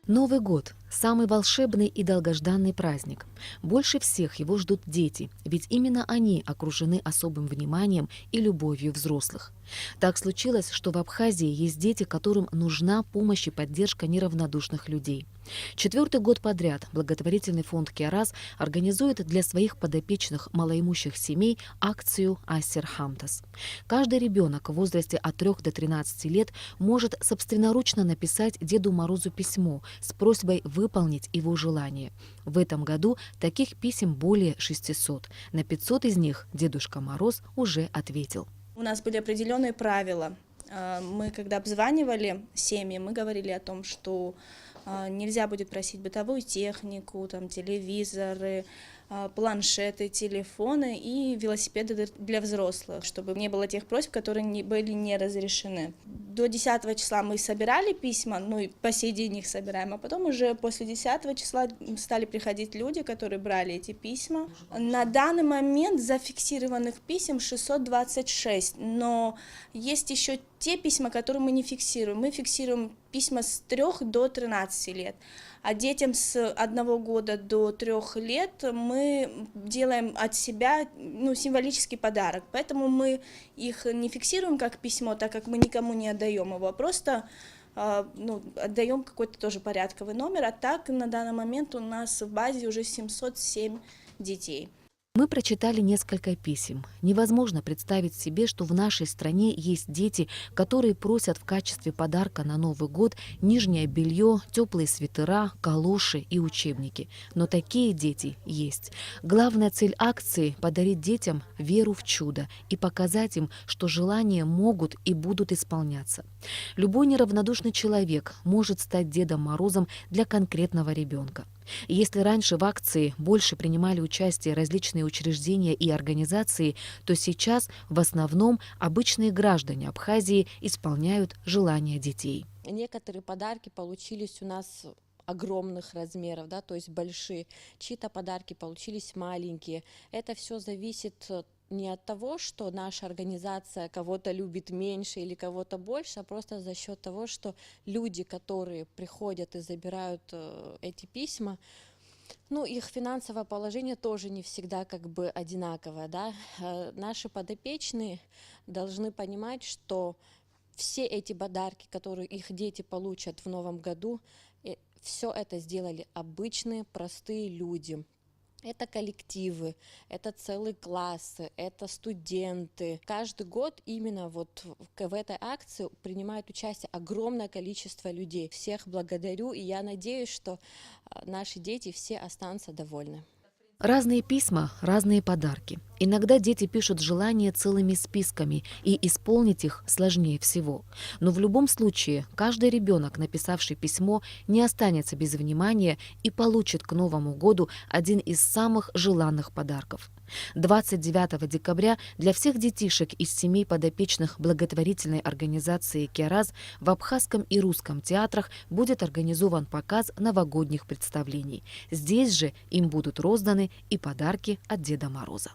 Новый год – самый волшебный и долгожданный праздник. Больше всех его ждут дети, ведь именно они окружены особым вниманием и любовью взрослых. Так случилось, что в Абхазии есть дети, которым нужна помощь и поддержка неравнодушных людей. Четвертый год подряд благотворительный фонд «Киараз» организует для своих подопечных малоимущих семей акцию «Ассер Хамтас». Каждый ребенок в возрасте от 3 до 13 лет может собственноручно написать Деду Морозу письмо с просьбой выполнить его желание. В этом году таких писем более 600. На 500 из них Дедушка Мороз уже ответил. У нас были определенные правила. Мы, когда обзванивали семьи, мы говорили о том, что нельзя будет просить бытовую технику, там, телевизоры, планшеты, телефоны и велосипеды для взрослых, чтобы не было тех просьб, которые были не разрешены. До 10 числа мы собирали письма, ну и по сей день их собираем, а потом уже после 10 числа стали приходить люди, которые брали эти письма. На данный момент зафиксированных писем 626, но есть еще те письма, которые мы не фиксируем. Мы фиксируем письма с 3 до 13 лет. А детям с 1 года до 3 лет мы делаем от себя символический подарок. Поэтому мы их не фиксируем как письмо, так как мы никому не отдаем его, а просто отдаем какой-то тоже порядковый номер. А так на данный момент у нас в базе уже 707 детей. Мы прочитали несколько писем. Невозможно представить себе, что в нашей стране есть дети, которые просят в качестве подарка на Новый год нижнее белье, теплые свитера, калоши и учебники. Но такие дети есть. Главная цель акции – подарить детям веру в чудо и показать им, что желания могут и будут исполняться. Любой неравнодушный человек может стать Дедом Морозом для конкретного ребенка. Если раньше в акции больше принимали участие различные учреждения и организации, то сейчас в основном обычные граждане Абхазии исполняют желания детей. Некоторые подарки получились у нас огромных размеров, да, то есть большие. Чьи-то подарки получились маленькие. Это все зависит не от того, что наша организация кого-то любит меньше или кого-то больше, а просто за счет того, что люди, которые приходят и забирают эти письма, их финансовое положение тоже не всегда одинаковое, да. Наши подопечные должны понимать, что все эти подарки, которые их дети получат в новом году, все это сделали обычные, простые люди. Это коллективы, это целые классы, это студенты. Каждый год именно в этой акции принимает участие огромное количество людей. Всех благодарю, и я надеюсь, что наши дети все останутся довольны. Разные письма, разные подарки. Иногда дети пишут желания целыми списками, и исполнить их сложнее всего. Но в любом случае, каждый ребенок, написавший письмо, не останется без внимания и получит к Новому году один из самых желанных подарков. 29 декабря для всех детишек из семей подопечных благотворительной организации «Киараз» в абхазском и русском театрах будет организован показ новогодних представлений. Здесь же им будут розданы и подарки от Деда Мороза.